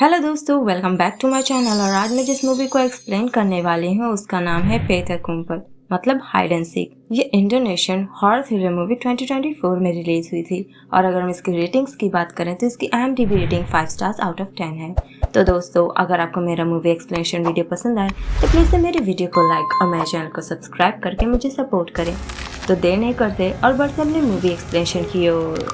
Hello दोस्तों, welcome back to my channel. और आज मैं जिस मूवी को एक्सप्लेन करने वाली हूँ उसका नाम है पेटर कुंपल, मतलब हाइड एंड सीक। ये इंडोनेशियन हॉरर थ्रिलर मूवी 2024 में रिलीज हुई थी। और अगर हम इसकी रेटिंग्स की बात करें तो इसकी IMDb rating 5 stars out of 10 है। तो दोस्तों, अगर आपको मेरा मूवी एक्सप्लेनेशन वीडियो पसंद आए तो प्लीज़ से मेरे वीडियो को लाइक और मेरे चैनल को सब्सक्राइब करके मुझे सपोर्ट करें। तो देर नहीं करते और बढ़ते अपनी मूवी एक्सप्लेनेशन की ओर।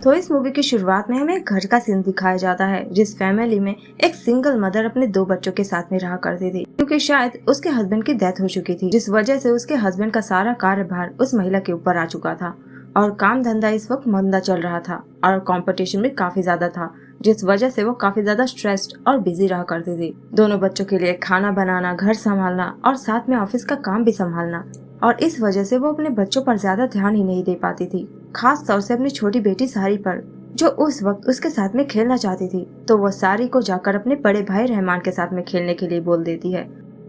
तो इस मूवी की शुरुआत में हमें एक घर का सीन दिखाया जाता है, जिस फैमिली में एक सिंगल मदर अपने 2 बच्चों के साथ में रहा करती थी, क्योंकि शायद उसके हस्बैंड की डेथ हो चुकी थी, जिस वजह से उसके हस्बैंड का सारा कार्यभार उस महिला के ऊपर आ चुका था। और काम धंधा इस वक्त मंदा चल रहा था और कंपटीशन भी काफी ज्यादा था, जिस वजह से वो काफी ज्यादा स्ट्रेस्ड और बिजी रहा करती थी। दोनों बच्चों के लिए खाना बनाना, घर संभालना और साथ में ऑफिस का काम भी संभालना, और इस वजह से वो अपने बच्चों पर ज्यादा ध्यान ही नहीं दे पाती थी, खास तौर से अपनी छोटी बेटी सारी पर, जो उस वक्त उसके साथ में खेलना चाहती थी। तो वो सारी को जाकर अपने बड़े भाई रहमान के साथ में खेलने के लिए बोल देती है।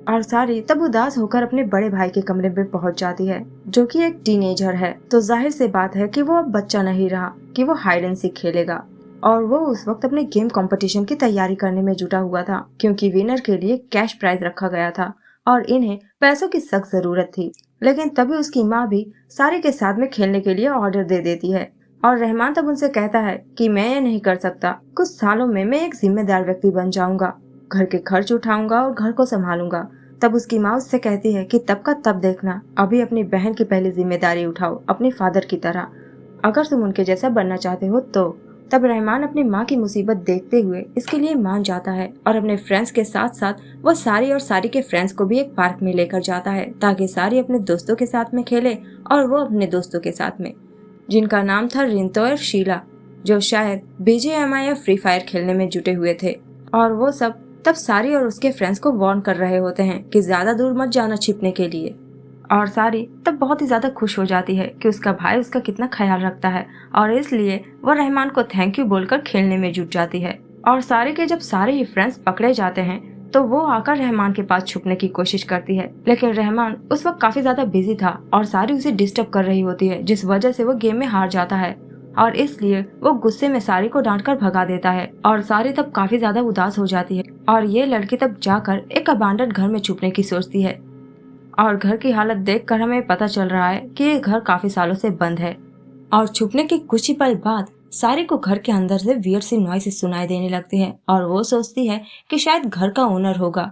और सारी तब उदास होकर अपने बड़े भाई के कमरे में पहुंच जाती है, जो कि एक टीनेजर है। तो जाहिर सी बात है कि वो अब बच्चा नहीं रहा कि वो हाइड एंड सीक खेलेगा। और वो उस वक्त अपने गेम कंपटीशन की तैयारी करने में जुटा हुआ था, क्योंकि विनर के लिए कैश प्राइज रखा गया था और इन्हें पैसों की सख्त जरूरत थी। लेकिन तभी उसकी माँ भी सारी के साथ में खेलने के लिए ऑर्डर दे देती है। और रहमान तब उनसे कहता है कि मैं ये नहीं कर सकता, कुछ सालों में मैं एक जिम्मेदार व्यक्ति बन जाऊंगा, घर के खर्च उठाऊंगा और घर को संभालूंगा। तब उसकी माँ उससे कहती है कि तब का तब देखना, अभी अपनी बहन की पहली जिम्मेदारी उठाओ अपने फादर की तरह, अगर तुम उनके जैसा बनना चाहते हो तो। तब रहमान अपनी माँ की मुसीबत देखते हुए इसके लिए मान जाता है और अपने फ्रेंड्स के साथ साथ वो सारी और सारी के फ्रेंड्स को भी एक पार्क में लेकर जाता है, ताकि सारी अपने दोस्तों के साथ में खेले और वो अपने दोस्तों के साथ में, जिनका नाम था रिंतो और शीला, जो शायद BGMI या फ्री फायर खेलने में जुटे हुए थे। और वो सब तब सारी और उसके फ्रेंड्स को वार्न कर रहे होते हैं कि ज्यादा दूर मत जाना छिपने के लिए। और सारी तब बहुत ही ज्यादा खुश हो जाती है कि उसका भाई उसका कितना ख्याल रखता है, और इसलिए वो रहमान को थैंक यू बोलकर खेलने में जुट जाती है। और सारी के जब सारे ही फ्रेंड्स पकड़े जाते हैं तो वो आकर रहमान के पास छुपने की कोशिश करती है, लेकिन रहमान उस वक्त काफी ज्यादा बिजी था और सारी उसे डिस्टर्ब कर रही होती है, जिस वजह से वो गेम में हार जाता है। और इसलिए वो गुस्से में सारी को डांटकर भगा देता है। और सारी तब काफी ज्यादा उदास हो जाती है और ये लड़की तब जाकर एक अबांडन घर में छुपने की सोचती है। और घर की हालत देखकर हमें पता चल रहा है कि ये घर काफी सालों से बंद है। और छुपने के कुछ ही पल बाद सारी को घर के अंदर से वियर्ड सी नॉइस सुनाई देने लगती है और वो सोचती है कि शायद घर का ओनर होगा।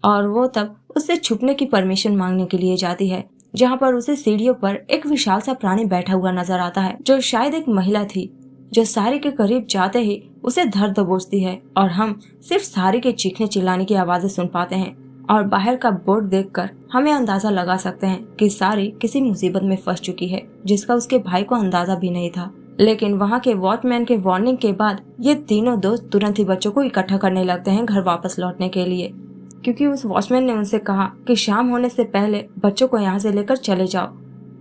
और वो तब उससे छुपने की परमिशन मांगने के लिए जाती है, जहाँ पर उसे सीढ़ियों पर एक विशाल सा प्राणी बैठा हुआ नजर आता है, जो शायद एक महिला थी, जो सारी के करीब जाते ही उसे धर दबोचती है। और हम सिर्फ सारी के चीखने चिल्लाने की आवाजें सुन पाते हैं। और बाहर का बोर्ड देखकर हमें अंदाजा लगा सकते हैं कि सारी किसी मुसीबत में फंस चुकी है, जिसका उसके भाई को अंदाजा भी नहीं था। लेकिन वहाँ के वॉचमैन के वार्निंग के बाद ये तीनों दोस्त तुरंत ही बच्चों को इकट्ठा करने लगते हैं घर वापस लौटने के लिए, क्योंकि उस वॉचमैन ने उनसे कहा कि शाम होने से पहले बच्चों को यहाँ से लेकर चले जाओ।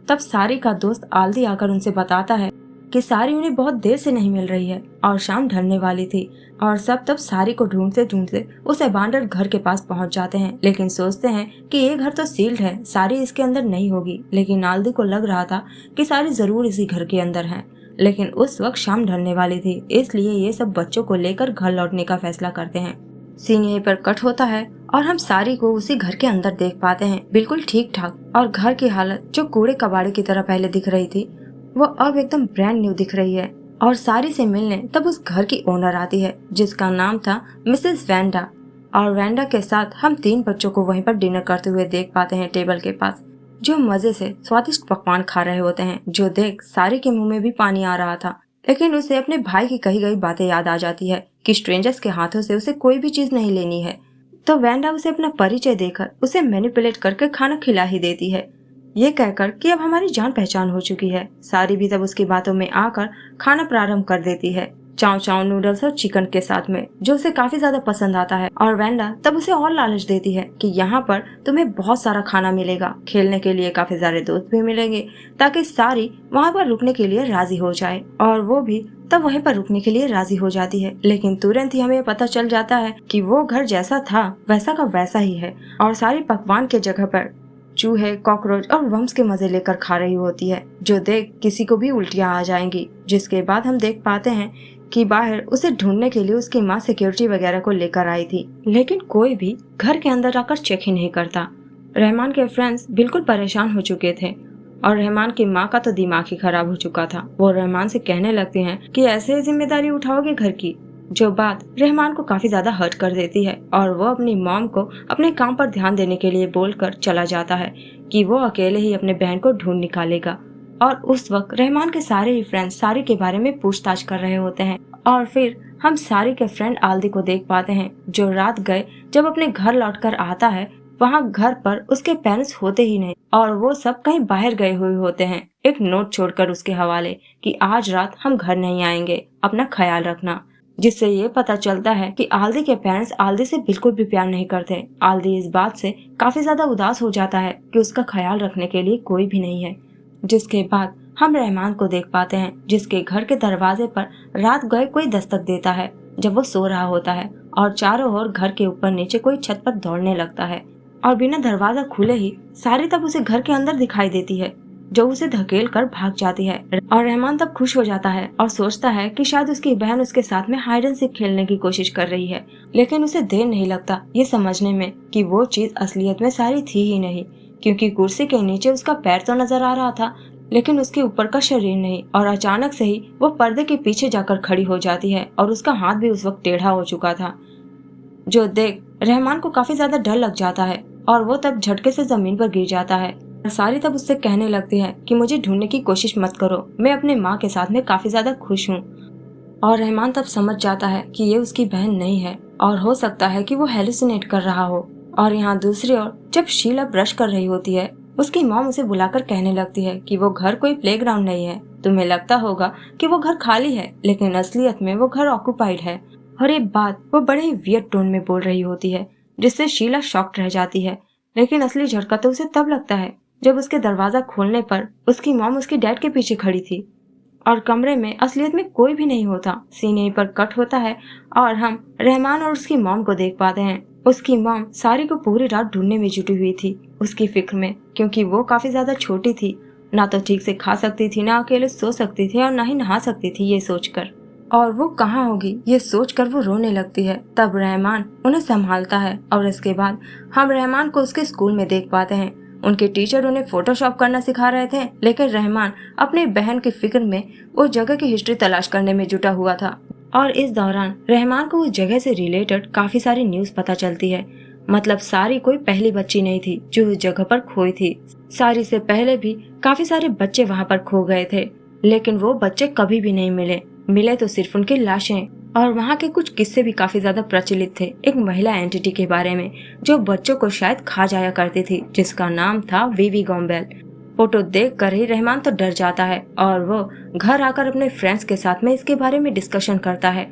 तब सारी का दोस्त आल्दी आकर उनसे बताता है कि सारी उन्हें बहुत देर से नहीं मिल रही है और शाम ढलने वाली थी। और सब तब सारी को ढूंढते ढूंढते उस अबांडन घर के पास पहुंच जाते हैं, लेकिन सोचते हैं कि ये घर तो सील्ड है, सारी इसके अंदर नहीं होगी। लेकिन आल्दी को लग रहा था कि सारी जरूर इसी घर के अंदर है। लेकिन उस वक्त शाम ढलने वाली थी, इसलिए ये सब बच्चों को लेकर घर लौटने का फैसला करते हैं। सीन यहीं पर कट होता है और हम सारी को उसी घर के अंदर देख पाते हैं, बिल्कुल ठीक ठाक। और घर की हालत जो कूड़े कबाड़े की तरह पहले दिख रही थी, वो अब एकदम ब्रांड न्यू दिख रही है। और सारी से मिलने तब उस घर की ओनर आती है, जिसका नाम था मिसेस वैंडा। और वैंडा के साथ हम 3 बच्चों को वहीं पर डिनर करते हुए देख पाते हैं टेबल के पास, जो मजे से स्वादिष्ट पकवान खा रहे होते हैं, जो देख सारी के मुंह में भी पानी आ रहा था। लेकिन उसे अपने भाई की कही गई बातें याद आ जाती है कि स्ट्रेंजर्स के हाथों से उसे कोई भी चीज नहीं लेनी है। तो वैंडा उसे अपना परिचय देकर उसे मैनिपुलेट करके खाना खिला ही देती है, ये कहकर कि अब हमारी जान पहचान हो चुकी है। सारी भी तब उसकी बातों में आकर खाना प्रारंभ कर देती है, चाव चाव नूडल्स और चिकन के साथ में, जो उसे काफी ज्यादा पसंद आता है। और वैंडा तब उसे और लालच देती है कि यहाँ पर तुम्हें बहुत सारा खाना मिलेगा, खेलने के लिए काफी सारे दोस्त भी मिलेंगे, ताकि सारी वहाँ पर रुकने के लिए राजी हो जाए। और वो भी तब वहीं पर रुकने के लिए राजी हो जाती है। लेकिन तुरंत ही हमें पता चल जाता है कि वो घर जैसा था वैसा का वैसा ही है, और सारी पकवान के जगह पर चूहे, कॉकरोच और वर्म्स के मजे लेकर खा रही होती है, जो देख किसी को भी उल्टियां आ जाएंगी। जिसके बाद हम देख पाते हैं कि बाहर उसे ढूंढने के लिए उसकी माँ सिक्योरिटी वगैरह को लेकर आई थी, लेकिन कोई भी घर के अंदर आकर चेक ही नहीं करता। रहमान के फ्रेंड्स बिल्कुल परेशान हो चुके थे और रहमान की माँ का तो दिमाग ही खराब हो चुका था। वो रहमान से कहने लगते हैं कि ऐसे जिम्मेदारी उठाओगे घर की, जो बात रहमान को काफी ज्यादा हर्ट कर देती है और वो अपनी मॉम को अपने काम पर ध्यान देने के लिए बोलकर चला जाता है कि वो अकेले ही अपने बहन को ढूंढ निकालेगा। और उस वक्त रहमान के सारे ही फ्रेंड्स सारी के बारे में पूछताछ कर रहे होते हैं और फिर हम सारी के फ्रेंड आल्दी को देख पाते हैं, जो रात गए जब अपने घर लौटकर आता है, वहाँ घर पर उसके पेरेंट्स होते ही नहीं और वो सब कहीं बाहर गए हुए होते हैं, एक नोट छोड़कर उसके हवाले कि आज रात हम घर नहीं आएंगे, अपना ख्याल रखना। जिससे ये पता चलता है कि आल्दी के पेरेंट्स आल्दी से बिल्कुल भी प्यार नहीं करते। आल्दी इस बात से काफी ज्यादा उदास हो जाता है कि उसका ख्याल रखने के लिए कोई भी नहीं है। जिसके बाद हम रहमान को देख पाते हैं, जिसके घर के दरवाजे पर रात गए कोई दस्तक देता है जब वो सो रहा होता है और चारों ओर घर के ऊपर नीचे कोई छत पर दौड़ने लगता है और बिना दरवाजा खुले ही सारी तब उसे घर के अंदर दिखाई देती है, जो उसे धकेल कर भाग जाती है। और रहमान तब खुश हो जाता है और सोचता है कि शायद उसकी बहन उसके साथ में हाइड एंड सीक खेलने की कोशिश कर रही है, लेकिन उसे देर नहीं लगता ये समझने में कि वो चीज असलियत में सारी थी ही नहीं, क्योंकि कुर्सी के नीचे उसका पैर तो नजर आ रहा था लेकिन उसके ऊपर का शरीर नहीं। और अचानक से ही वो पर्दे के पीछे जाकर खड़ी हो जाती है और उसका हाथ भी उस वक्त टेढ़ा हो चुका था, जो देख रहमान को काफी ज्यादा डर लग जाता है और वो तब झटके से जमीन पर गिर जाता है। सारी तब उससे कहने लगती है कि मुझे ढूंढने की कोशिश मत करो, मैं अपने माँ के साथ में काफी ज्यादा खुश हूँ। और रहमान तब समझ जाता है कि ये उसकी बहन नहीं है और हो सकता है कि वो हेलुसिनेट कर रहा हो। और यहाँ दूसरी ओर जब शीला ब्रश कर रही होती है, उसकी मॉम उसे बुलाकर कहने लगती है कि वो घर कोई प्लेग्राउंड नहीं है, तुम्हें लगता होगा कि वो घर खाली है लेकिन असलियत में वो घर ऑक्यूपाइड है। और ये बात वो बड़े ही वियर्ड टोन में बोल रही होती है, जिससे शीला शॉक्ड रह जाती है। लेकिन असली झटका तो उसे तब लगता है जब उसके दरवाजा खोलने पर उसकी मॉम उसके डैड के पीछे खड़ी थी और कमरे में असलियत में कोई भी नहीं होता। सीन यहीं पर कट होता है और हम रहमान और उसकी मॉम को देख पाते हैं। उसकी मॉम सारी को पूरी रात ढूंढने में जुटी हुई थी उसकी फिक्र में, क्योंकि वो काफी ज्यादा छोटी थी, ना तो ठीक से खा सकती थी, ना अकेले सो सकती थी और ना ही नहा सकती थी ये सोचकर। और वो कहाँ होगी ये सोचकर वो रोने लगती है। तब रहमान उन्हें संभालता है और इसके बाद हम रहमान को उसके स्कूल में देख पाते हैं। उनके टीचर उन्हें फोटोशॉप करना सिखा रहे थे, लेकिन रहमान अपनी बहन की फिक्र में उस जगह की हिस्ट्री तलाश करने में जुटा हुआ था। और इस दौरान रहमान को उस जगह से रिलेटेड काफी सारी न्यूज पता चलती है। मतलब सारी कोई पहली बच्ची नहीं थी जो उस जगह पर खोई थी। सारी से पहले भी काफी सारे बच्चे वहाँ पर खो गए थे, लेकिन वो बच्चे कभी भी नहीं मिले तो सिर्फ उनकी लाशें। और वहाँ के कुछ किस्से भी काफी ज्यादा प्रचलित थे एक महिला एंटिटी के बारे में जो बच्चों को शायद खा जाया करती थी, जिसका नाम था वीवी गॉम्बेल। फोटो देख कर ही रहमान तो डर जाता है और वो घर आकर अपने फ्रेंड्स के साथ में इसके बारे में डिस्कशन करता है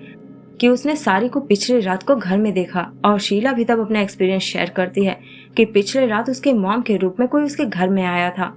कि उसने सारी को पिछली रात को घर में देखा। और शीला भी तब अपना एक्सपीरियंस शेयर करती है कि पिछले रात उसके मॉम के रूप में कोई उसके घर में आया था।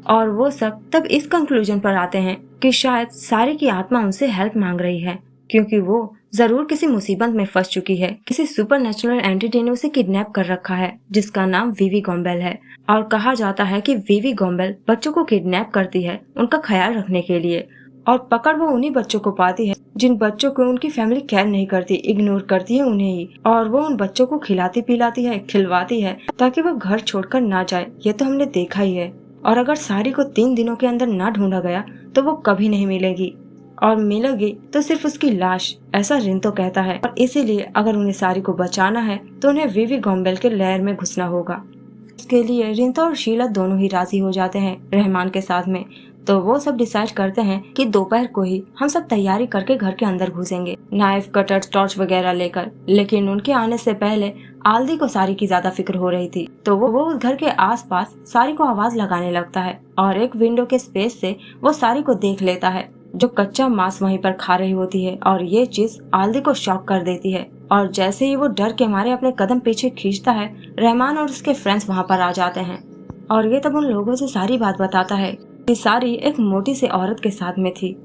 और वो सब तब इस कंक्लूजन पर आते हैं कि शायद सारी की आत्मा उनसे हेल्प मांग रही है, क्योंकि वो जरूर किसी मुसीबत में फंस चुकी है। किसी सुपरनेचुरल एंटिटी ने उसे किडनैप कर रखा है जिसका नाम वीवी गॉम्बेल है। और कहा जाता है कि वीवी गॉम्बेल बच्चों को किडनैप करती है उनका ख्याल रखने के लिए, और पकड़ वो उन्हीं बच्चों को पाती है जिन बच्चों को उनकी फैमिली केयर नहीं करती, इग्नोर करती है उन्हें ही। और वो उन बच्चों को खिलाती पिलाती है, खिलवाती है ताकि वो घर छोड़कर ना जाए। ये तो हमने देखा ही है। और अगर सारी को 3 दिनों के अंदर ना ढूंढा गया तो वो कभी नहीं मिलेगी, और मिलेगी तो सिर्फ उसकी लाश, ऐसा रिंतो कहता है। और इसीलिए अगर उन्हें सारी को बचाना है तो उन्हें वीवी गॉम्बेल के लहर में घुसना होगा। इसके लिए रिंतो और शीला दोनों ही राजी हो जाते हैं रहमान के साथ में। तो वो सब डिसाइड करते हैं कि दोपहर को ही हम सब तैयारी करके घर के अंदर घुसेंगे, नाइफ, कटर, टॉर्च वगैरह लेकर। लेकिन उनके आने से पहले आल्दी को सारी की ज्यादा फिक्र हो रही थी, तो वो उस घर के आसपास सारी को आवाज लगाने लगता है और एक विंडो के स्पेस से वो सारी को देख लेता है जो कच्चा मांस वहीं पर खा रही होती है। और ये चीज आल्दी को शॉक कर देती है और जैसे ही वो डर के मारे अपने कदम पीछे खींचता है, रहमान और उसके फ्रेंड्स वहाँ पर आ जाते हैं। और ये तब उन लोगों से सारी बात बताता है कि सारी एक मोटी सी औरत के साथ में थी।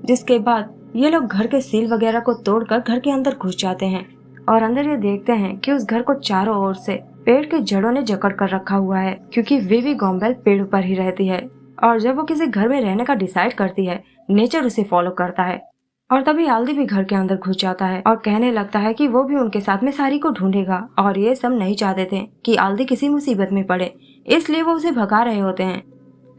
जिसके बाद ये लोग घर के सील वगैरह को तोड़कर घर के अंदर घुस जाते हैं और अंदर ये देखते हैं कि उस घर को चारों ओर से पेड़ के जड़ों ने जकड़ कर रखा हुआ है, क्योंकि विवी गॉम्बेल पेड़ पर ही रहती है और जब वो किसी घर में रहने का डिसाइड करती है, नेचर उसे फॉलो करता है। और तभी आल्दी भी घर के अंदर घुस जाता है और कहने लगता है कि वो भी उनके साथ में सारी को ढूंढेगा और ये सब नहीं चाहते थे कि आल्दी किसी मुसीबत में पड़े, इसलिए वो उसे भगा रहे होते हैं।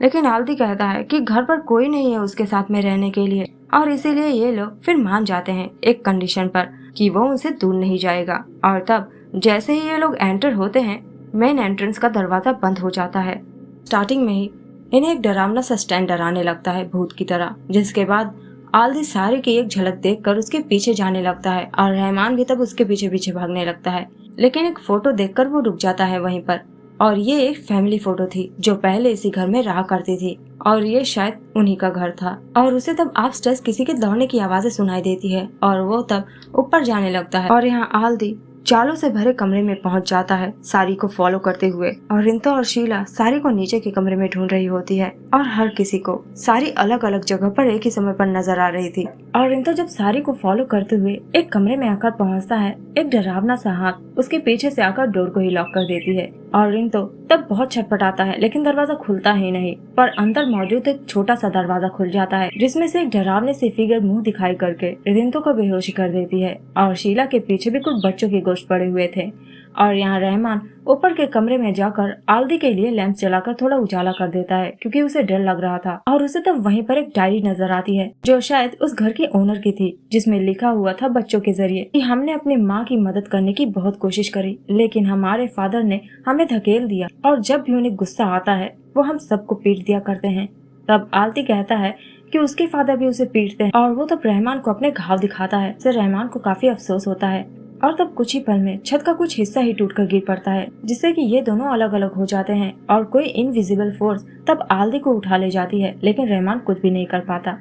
लेकिन आल्दी कहता है कि घर पर कोई नहीं है उसके साथ में रहने के लिए और इसीलिए ये लोग फिर मान जाते हैं एक कंडीशन पर कि वो उनसे दूर नहीं जाएगा। और तब जैसे ही ये लोग एंटर होते हैं, मेन एंट्रेंस का दरवाजा बंद हो जाता है। स्टार्टिंग में ही इन्हें एक डरावना सा स्टैंड डराने लगता है भूत की तरह, जिसके बाद आल्दी सारी की एक झलक देखकर उसके पीछे जाने लगता है और रहमान भी तब उसके पीछे पीछे भागने लगता है। लेकिन एक फोटो देखकर वो रुक जाता है वहीं पर, और ये एक फैमिली फोटो थी जो पहले इसी घर में रहा करती थी और ये शायद उन्हीं का घर था। और उसे तब अपस्टेयर्स किसी के दौड़ने की आवाजें सुनाई देती है और वो तब ऊपर जाने लगता है और यहाँ आल्दी चालों से भरे कमरे में पहुंच जाता है सारी को फॉलो करते हुए। और रिंतो और शीला सारी को नीचे के कमरे में ढूंढ रही होती है और हर किसी को सारी अलग अलग जगह पर एक ही समय पर नजर आ रही थी। और रिंतो जब सारी को फॉलो करते हुए एक कमरे में आकर पहुंचता है, एक डरावना सा हाथ उसके पीछे से आकर डोर को ही लॉक कर देती है और रिंतो तब बहुत छटपटाता है, लेकिन दरवाजा खुलता ही नहीं। पर अंदर मौजूद एक छोटा सा दरवाजा खुल जाता है जिसमें से एक डरावने सी फिगर मुंह दिखाई करके रिंतो को बेहोशी कर देती है। और शीला के पीछे भी कुछ बच्चों के गोश्त पड़े हुए थे। और यहाँ रहमान ऊपर के कमरे में जाकर आल्दी के लिए लैंप जलाकर थोड़ा उजाला कर देता है, क्योंकि उसे डर लग रहा था। और उसे तब वहीं पर एक डायरी नजर आती है जो शायद उस घर के ओनर की थी, जिसमें लिखा हुआ था बच्चों के जरिए कि हमने अपनी माँ की मदद करने की बहुत कोशिश करी, लेकिन हमारे फादर ने हमें धकेल दिया और जब भी उन्हें गुस्सा आता है वो हम सबको पीट दिया करते हैं। तब आल्दी कहता है कि उसके फादर भी उसे पीटते हैं और वो तब रहमान को अपने घाव दिखाता है। इससे रहमान को काफी अफसोस होता है और तब कुछ ही पल में छत का कुछ हिस्सा ही टूटकर गिर पड़ता है, जिससे कि ये दोनों अलग अलग हो जाते हैं और कोई इनविजिबल फोर्स तब आल्दी को उठा ले जाती है, लेकिन रहमान कुछ भी नहीं कर पाता।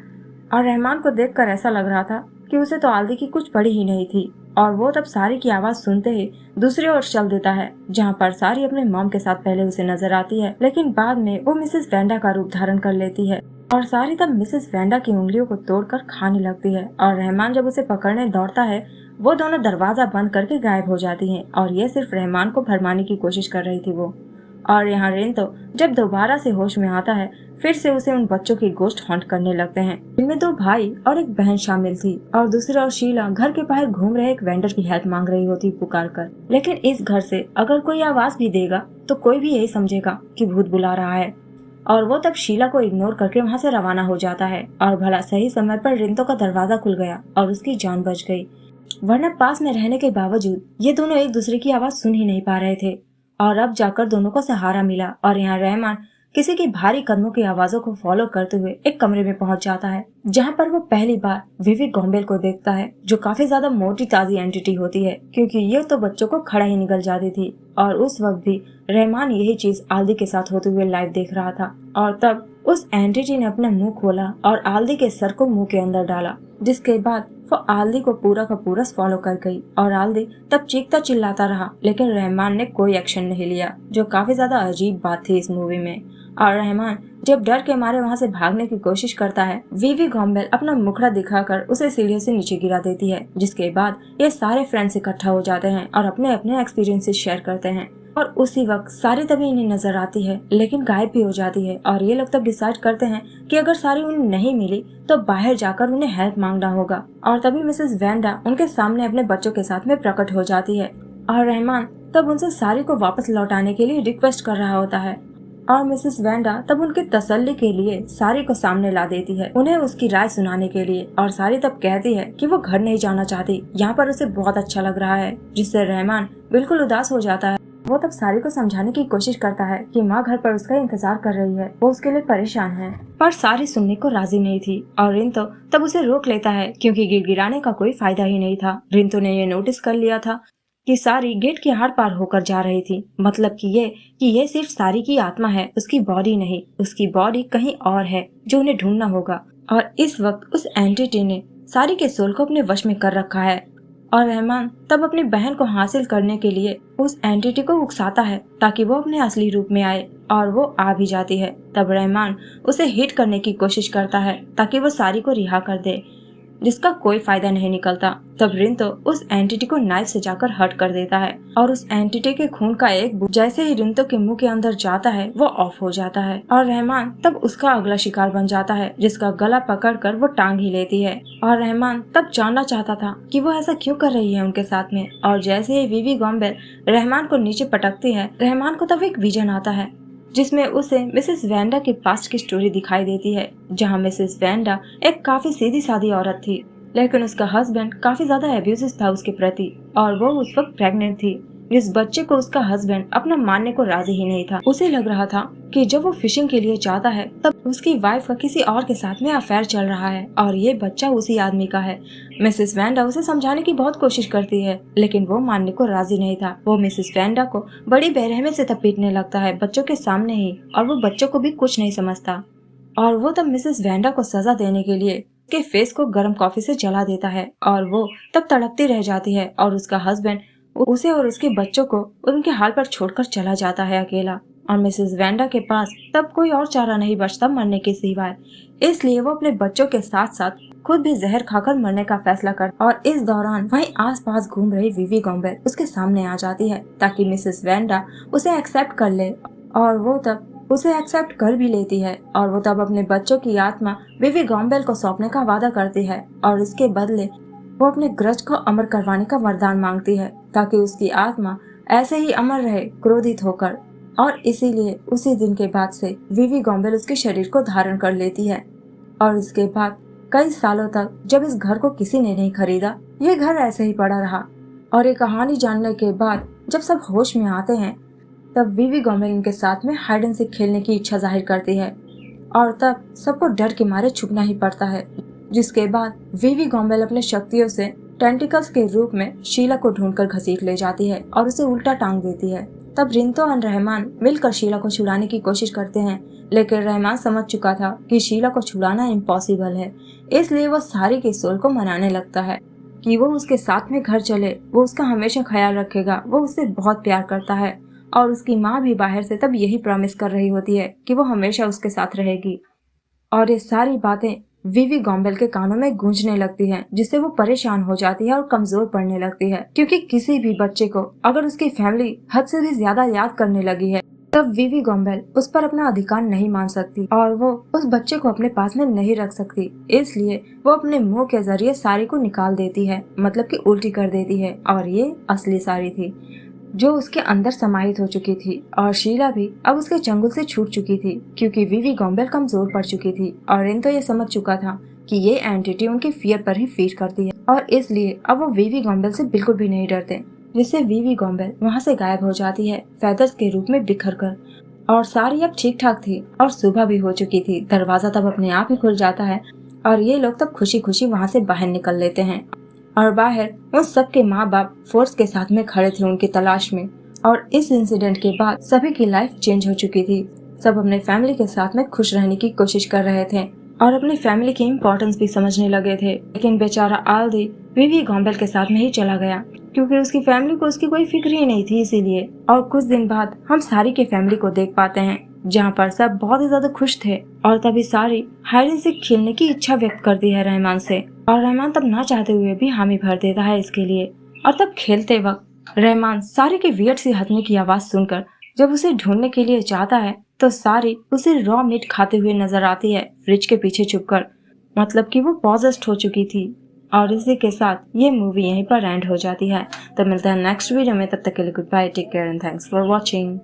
और रहमान को देखकर ऐसा लग रहा था कि उसे तो आल्दी की कुछ पड़ी ही नहीं थी और वो तब सारी की आवाज सुनते ही दूसरी ओर चल देता है, जहाँ पर सारी अपने मॉम के साथ पहले उसे नजर आती है, लेकिन बाद में वो मिसेस वेंडा का रूप धारण कर लेती है और सारी तब मिसेस वेंडा की उंगलियों को तोड़कर खाने लगती है। और रहमान जब उसे पकड़ने दौड़ता है, वो दोनों दरवाजा बंद करके गायब हो जाती हैं और ये सिर्फ रहमान को भरमाने की कोशिश कर रही थी वो। और यहाँ रिंतो जब दोबारा से होश में आता है, फिर से उसे उन बच्चों की गोश्त हॉन्ट करने लगते हैं, जिनमें 2 भाई और एक बहन शामिल थी। और दूसरी ओर शीला घर के बाहर घूम रहे एक वेंडर की हेल्प मांग रही होती पुकार कर, लेकिन इस घर से अगर कोई आवाज भी देगा तो कोई भी यही समझेगा कि भूत बुला रहा है। और वो तब शीला को इग्नोर करके वहाँ से रवाना हो जाता है और भला सही समय पर रिंतो का दरवाजा खुल गया और उसकी जान बच गई, वरना पास में रहने के बावजूद ये दोनों एक दूसरे की आवाज सुन ही नहीं पा रहे थे। और अब जाकर दोनों को सहारा मिला और यहाँ रहमान किसी की भारी कदमों की आवाजों को फॉलो करते हुए एक कमरे में पहुंच जाता है, जहाँ पर वो पहली बार विवी गॉम्बेल को देखता है, जो काफी ज्यादा मोटी ताजी एंटिटी होती है, क्योंकि ये तो बच्चों को खड़ा ही निकल जाती थी। और उस वक्त भी रहमान यही चीज आल्दी के साथ होते हुए लाइव देख रहा था। और तब उस एंटिटी ने अपना मुंह खोला और आल्दी के सर को मुंह के अंदर डाला, जिसके बाद वो आल्दी को पूरा का पूरा फॉलो कर गई। और आल्दी तब चीखता चिल्लाता रहा, लेकिन रहमान ने कोई एक्शन नहीं लिया, जो काफी ज्यादा अजीब बात थी इस मूवी में। और रहमान जब डर के मारे वहाँ से भागने की कोशिश करता है, विवी गॉम्बेल अपना मुखड़ा दिखाकर उसे सीढ़ियों से नीचे गिरा देती है, जिसके बाद ये सारे फ्रेंड्स इकट्ठा हो जाते हैं और अपने अपने एक्सपीरियंसेस शेयर करते हैं। और उसी वक्त सारी तभी इन्हें नजर आती है, लेकिन गायब भी हो जाती है। और ये लोग तब डिसाइड करते हैं कि अगर सारी उन्हें नहीं मिली तो बाहर जाकर उन्हें हेल्प मांगना होगा। और तभी मिसेस वेंडा उनके सामने अपने बच्चों के साथ में प्रकट हो जाती है और रहमान तब उनसे सारी को वापस लौटाने के लिए रिक्वेस्ट कर रहा होता है। और मिसेस वेंडा तब उनकी तसल्ली के लिए सारी को सामने ला देती है, उन्हें उसकी राय सुनाने के लिए। और सारी तब कहती है कि वो घर नहीं जाना चाहती, यहाँ पर उसे बहुत अच्छा लग रहा है, जिससे रहमान बिल्कुल उदास हो जाता है। वो तब सारी को समझाने की कोशिश करता है कि माँ घर पर उसका इंतजार कर रही है, वो उसके लिए परेशान है, पर सारी सुनने को राजी नहीं थी। और रिंतो तब उसे रोक लेता है, क्योंकि गिड़गिड़ाने का कोई फायदा ही नहीं था। रिंतो ने ये नोटिस कर लिया था कि सारी गेट के आर पार होकर जा रही थी, मतलब कि ये सिर्फ सारी की आत्मा है, उसकी बॉडी नहीं। उसकी बॉडी कहीं और है जो उन्हें ढूंढना होगा। और इस वक्त उस एंटिटी ने सारी के सोल को अपने वश में कर रखा है। और रहमान तब अपनी बहन को हासिल करने के लिए उस एंटिटी को उकसाता है ताकि वो अपने असली रूप में आए, और वो आ भी जाती है। तब रहमान उसे हिट करने की कोशिश करता है ताकि वो सारी को रिहा कर दे, जिसका कोई फायदा नहीं निकलता। तब रिंतो उस एंटिटी को नाइफ से जाकर हर्ट कर देता है और उस एंटिटी के खून का एक बूंद जैसे ही रिंतो के मुंह के अंदर जाता है वो ऑफ हो जाता है और रहमान तब उसका अगला शिकार बन जाता है, जिसका गला पकड़कर वो टांग ही लेती है। और रहमान तब जानना चाहता था कि वो ऐसा क्यों कर रही है उनके साथ में। और जैसे ही वीवी गॉम्बेल रहमान को नीचे पटकती है, रहमान को तब एक विजन आता है जिसमें उसे मिसेस वैंडा के पास्ट की स्टोरी दिखाई देती है, जहां मिसेस वैंडा एक काफी सीधी सादी औरत थी, लेकिन उसका हस्बैंड काफी ज्यादा एब्यूसिव था उसके प्रति और वो उस वक्त प्रेग्नेंट थी। जिस बच्चे को उसका हस्बैंड अपना मानने को राजी ही नहीं था। उसे लग रहा था कि जब वो फिशिंग के लिए जाता है तब उसकी वाइफ का किसी और के साथ में अफेयर चल रहा है और ये बच्चा उसी आदमी का है। मिसेस वैंडा उसे समझाने की बहुत कोशिश करती है, लेकिन वो मानने को राजी नहीं था। वो मिसेस वैंडा को बड़ी बेरहमी से तब पीटने लगता है बच्चों के सामने ही, और वो बच्चों को भी कुछ नहीं समझता। और वो तब मिसेस वैंडा को सजा देने के लिए उसके फेस को गर्म कॉफी से जला देता है और वो तब तड़पती रह जाती है और उसका हस्बैंड उसे और उसके बच्चों को उनके हाल पर छोड़कर चला जाता है अकेला। और मिसेस वैंडा के पास तब कोई और चारा नहीं बचता मरने के सिवाय, इसलिए वो अपने बच्चों के साथ साथ खुद भी जहर खाकर मरने का फैसला कर। और इस दौरान वहीं आसपास घूम रही वीवी गॉम्बेल उसके सामने आ जाती है ताकि मिसेस वैंडा उसे एक्सेप्ट कर ले, और वो तब उसे एक्सेप्ट कर भी लेती है। और वो तब अपने बच्चों की आत्मा वीवी गॉम्बेल को सौंपने का वादा करती है और इसके बदले वो अपने ग्रज को अमर करवाने का वरदान मांगती है ताकि उसकी आत्मा ऐसे ही अमर रहे क्रोधित होकर। और इसीलिए उसी दिन के बाद से वीवी गॉम्बेल उसके शरीर को धारण कर लेती है। और इसके बाद कई सालों तक जब इस घर को किसी ने नहीं खरीदा, ये घर ऐसे ही पड़ा रहा। और ये कहानी जानने के बाद जब सब होश में आते हैं तब वीवी गॉम्बेल इनके साथ में हाइड एंड सीक खेलने की इच्छा जाहिर करती है और तब सबको डर के मारे छुपना ही पड़ता है। जिसके बाद वीवी गॉम्बेल अपने शक्तियों से टेंटिकल्स के रूप में शीला को ढूंढकर घसीट ले जाती है और उसे उल्टा टांग देती है। तब रिंतो और रहमान मिलकर शीला को छुड़ाने की कोशिश करते हैं, लेकिन रहमान समझ चुका था कि शीला को छुड़ाना इम्पॉसिबल है, इसलिए वो सारी के सोल को मनाने लगता है कि वो उसके साथ में घर चले, वो उसका हमेशा ख्याल रखेगा, वो उससे बहुत प्यार करता है। और उसकी माँ भी बाहर से तब यही प्रॉमिस कर रही होती है कि वो हमेशा उसके साथ रहेगी। और ये सारी बातें वीवी गॉम्बेल के कानों में गूंजने लगती हैं, जिससे वो परेशान हो जाती है और कमजोर पड़ने लगती है, क्योंकि किसी भी बच्चे को अगर उसकी फैमिली हद से भी ज्यादा याद करने लगी है तब वीवी गॉम्बेल उस पर अपना अधिकार नहीं मान सकती और वो उस बच्चे को अपने पास में नहीं रख सकती। इसलिए वो अपने मुंह के जरिए सारी को निकाल देती है, मतलब कि उल्टी कर देती है। और ये असली सारी थी जो उसके अंदर समाहित हो चुकी थी। और शीला भी अब उसके चंगुल से छूट चुकी थी, क्योंकि वीवी गॉम्बेल कमजोर पड़ चुकी थी और रिंतो ये समझ चुका था कि ये एंटिटी उनके फियर पर ही फीड करती है, और इसलिए अब वो वीवी गॉम्बेल से बिल्कुल भी नहीं डरते। जिससे वीवी गॉम्बेल वहाँ से गायब हो जाती है फेदर्स के रूप में बिखर कर। और सारी अब ठीक ठाक थी और सुबह भी हो चुकी थी। दरवाजा तब अपने आप ही खुल जाता है और ये लोग तब खुशी खुशी वहाँ से बाहर निकल लेते हैं। और बाहर उन सबके माँ बाप फोर्स के साथ में खड़े थे उनकी तलाश में। और इस इंसिडेंट के बाद सभी की लाइफ चेंज हो चुकी थी। सब अपने फैमिली के साथ में खुश रहने की कोशिश कर रहे थे और अपनी फैमिली की इम्पोर्टेंस भी समझने लगे थे। लेकिन बेचारा आल्दी वीवी गॉम्बेल के साथ में ही चला गया, क्योंकि उसकी फैमिली को उसकी कोई फिक्र ही नहीं थी इसीलिए। और कुछ दिन बाद हम सारी के फैमिली को देख पाते हैं, जहाँ पर सब बहुत ही ज्यादा खुश थे। और तभी सारी हाइड एंड सीक खेलने की इच्छा व्यक्त करती है रहमान से, और रहमान तब ना चाहते हुए भी हामी भर देता है इसके लिए। और तब खेलते वक्त रहमान सारी के वियर्ड सी हंसने की आवाज सुनकर जब उसे ढूंढने के लिए जाता है तो सारी उसे रॉ मीट खाते हुए नजर आती है फ्रिज के पीछे छुपकर, मतलब कि वो पॉजेस्ड हो चुकी थी। और इसी के साथ ये मूवी यहीं पर एंड हो जाती है। तो मिलता है नेक्स्ट वीडियो में, तब तक के लिए goodbye, take care and thanks for watching.